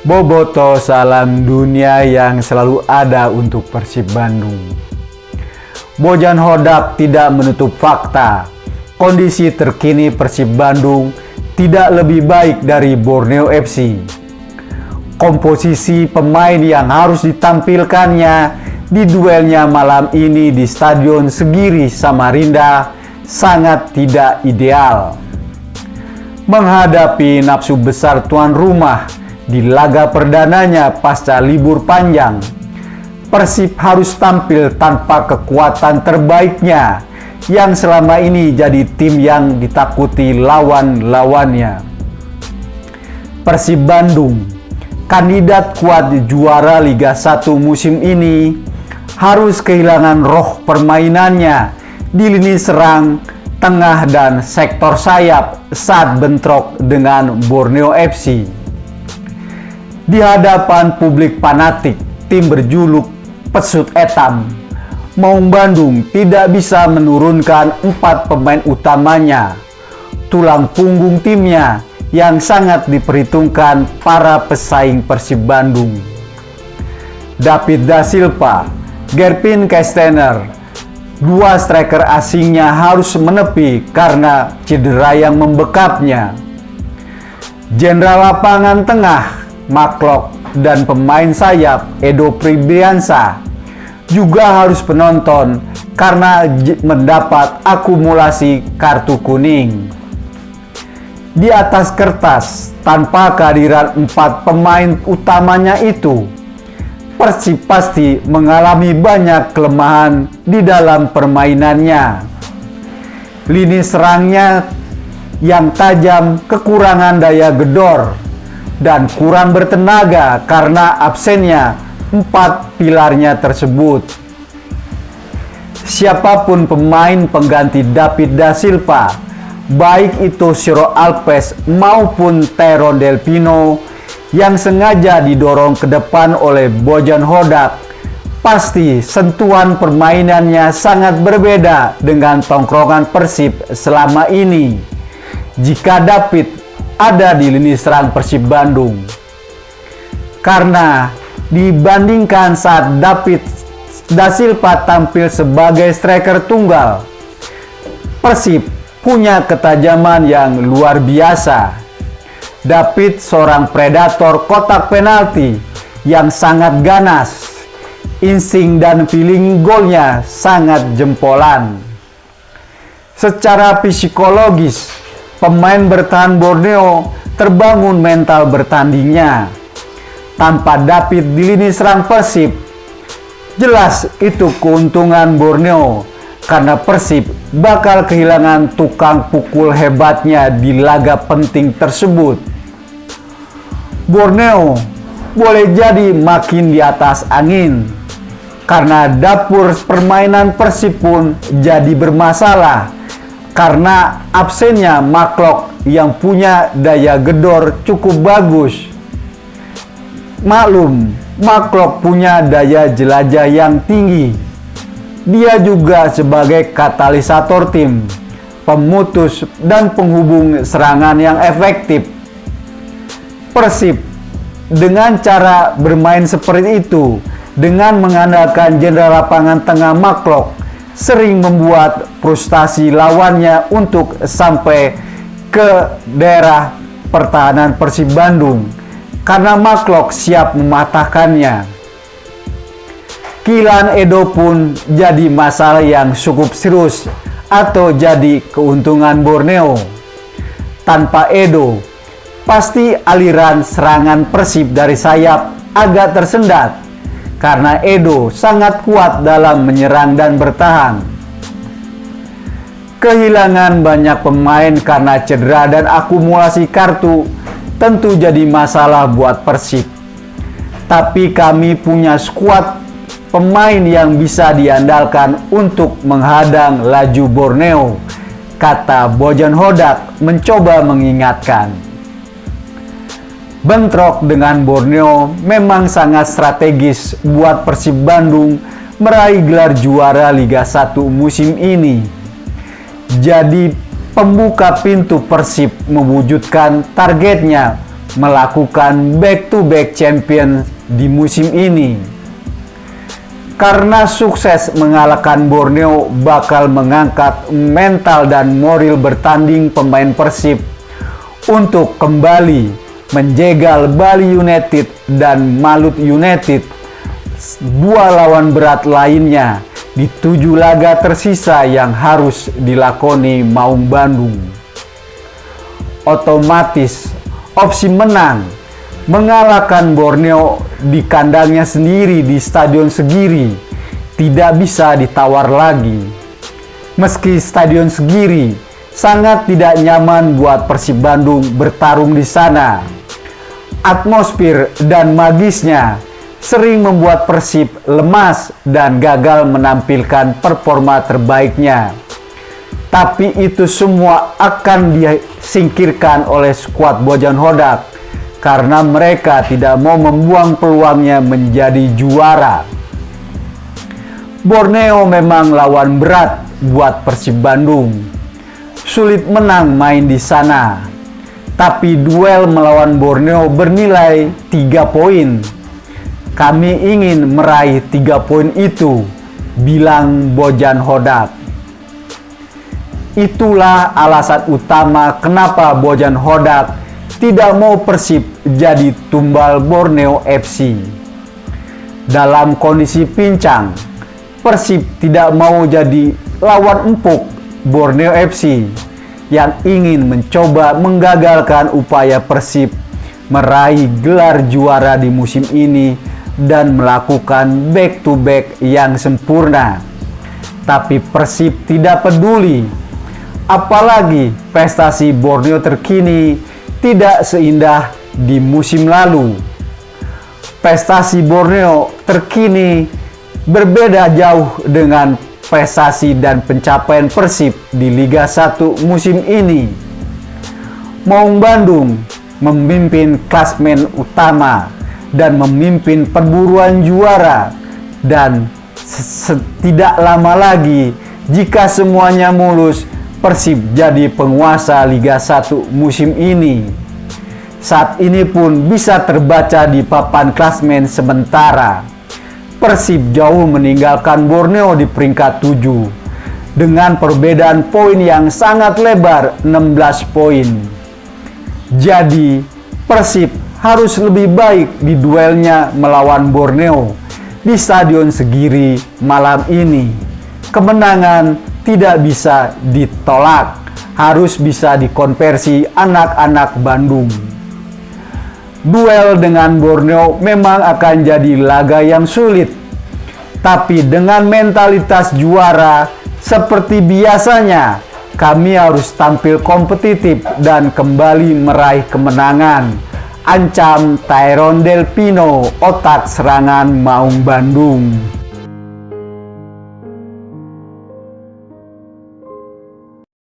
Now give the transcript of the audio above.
Boboto, salam dunia yang selalu ada untuk Persib Bandung. Bojan Hodak tidak menutup fakta. Kondisi terkini Persib Bandung tidak lebih baik dari Borneo FC. Komposisi pemain yang harus ditampilkannya di duelnya malam ini di Stadion Segiri Samarinda sangat tidak ideal. Menghadapi nafsu besar tuan rumah di laga perdananya pasca libur panjang, Persib harus tampil tanpa kekuatan terbaiknya yang selama ini jadi tim yang ditakuti lawan-lawannya. Persib Bandung, kandidat kuat juara Liga 1 musim ini, harus kehilangan roh permainannya di lini serang, tengah, dan sektor sayap saat bentrok dengan Borneo FC. Di hadapan publik fanatik tim berjuluk Pesut Etam, Maung Bandung tidak bisa menurunkan 4 pemain utamanya, tulang punggung timnya yang sangat diperhitungkan para pesaing Persib Bandung. David Da Silva, Gervin Kestener, 2 striker asingnya harus menepi karena cedera yang membekapnya. Jenderal lapangan tengah Maklok dan pemain sayap Edo Pribiansa juga harus penonton karena mendapat akumulasi kartu kuning. Di atas kertas, tanpa kehadiran 4 pemain utamanya itu, Persib pasti mengalami banyak kelemahan di dalam permainannya. Lini serangnya yang tajam kekurangan daya gedor dan kurang bertenaga karena absennya 4 pilarnya tersebut. Siapapun pemain pengganti David Da Silva, baik itu Ciro Alves maupun Tyrone Del Pino yang sengaja didorong ke depan oleh Bojan Hodak, pasti sentuhan permainannya sangat berbeda dengan tongkrongan Persib selama ini. Jika David ada di lini serang Persib Bandung, karena dibandingkan saat David Da Silva tampil sebagai striker tunggal, Persib punya ketajaman yang luar biasa. David seorang predator kotak penalti yang sangat ganas, insting dan feeling golnya sangat jempolan. Secara psikologis, pemain bertahan Borneo terbangun mental bertandingnya. Tanpa David di lini serang Persib, jelas itu keuntungan Borneo karena Persib bakal kehilangan tukang pukul hebatnya di laga penting tersebut. Borneo boleh jadi makin di atas angin karena dapur permainan Persib pun jadi bermasalah karena absennya Maklok yang punya daya gedor cukup bagus. Maklum, Maklok punya daya jelajah yang tinggi. Dia juga sebagai katalisator tim, pemutus dan penghubung serangan yang efektif. Persib dengan cara bermain seperti itu, dengan mengandalkan jenderal lapangan tengah Maklok, sering membuat frustasi lawannya untuk sampai ke daerah pertahanan Persib Bandung karena Maklok siap mematahkannya. Kylian Edo pun jadi masalah yang cukup serius atau jadi keuntungan Borneo. Tanpa Edo, pasti aliran serangan Persib dari sayap agak tersendat karena Edo sangat kuat dalam menyerang dan bertahan. Kehilangan banyak pemain karena cedera dan akumulasi kartu tentu jadi masalah buat Persib. Tapi kami punya skuad pemain yang bisa diandalkan untuk menghadang laju Borneo, kata Bojan Hodak mencoba mengingatkan. Bentrok dengan Borneo memang sangat strategis buat Persib Bandung meraih gelar juara Liga 1 musim ini. Jadi pembuka pintu Persib mewujudkan targetnya melakukan back-to-back champion di musim ini. Karena sukses mengalahkan Borneo bakal mengangkat mental dan moral bertanding pemain Persib untuk kembali menjegal Bali United dan Malut United, dua lawan berat lainnya di 7 laga tersisa yang harus dilakoni Maung Bandung. Otomatis opsi menang mengalahkan Borneo di kandangnya sendiri di Stadion Segiri tidak bisa ditawar lagi. Meski Stadion Segiri sangat tidak nyaman buat Persib Bandung bertarung di sana, atmosfer dan magisnya sering membuat Persib lemas dan gagal menampilkan performa terbaiknya. Tapi itu semua akan disingkirkan oleh skuad Bojan Hodak karena mereka tidak mau membuang peluangnya menjadi juara. Borneo memang lawan berat buat Persib Bandung. Sulit menang main di sana. Tapi duel melawan Borneo bernilai 3 poin. Kami ingin meraih 3 poin itu, bilang Bojan Hodak. Itulah alasan utama kenapa Bojan Hodak tidak mau Persib jadi tumbal Borneo FC. Dalam kondisi pincang, Persib tidak mau jadi lawan empuk Borneo FC yang ingin mencoba menggagalkan upaya Persib meraih gelar juara di musim ini dan melakukan back-to-back yang sempurna. Tapi Persib tidak peduli, apalagi prestasi Borneo terkini tidak seindah di musim lalu. Prestasi Borneo terkini berbeda jauh dengan prestasi dan pencapaian Persib di Liga 1 musim ini. Maung Bandung memimpin klasemen utama dan memimpin perburuan juara, dan tidak lama lagi jika semuanya mulus, Persib jadi penguasa Liga 1 musim ini. Saat ini pun bisa terbaca di papan klasemen sementara. Persib jauh meninggalkan Borneo di peringkat 7 dengan perbedaan poin yang sangat lebar 16 poin. Jadi Persib harus lebih baik di duelnya melawan Borneo di Stadion Segiri malam ini. Kemenangan tidak bisa ditolak, harus bisa dikonversi anak-anak Bandung. Duel dengan Borneo memang akan jadi laga yang sulit, tapi dengan mentalitas juara seperti biasanya, kami harus tampil kompetitif dan kembali meraih kemenangan, ancam Tyrone Del Pino, otak serangan Maung Bandung.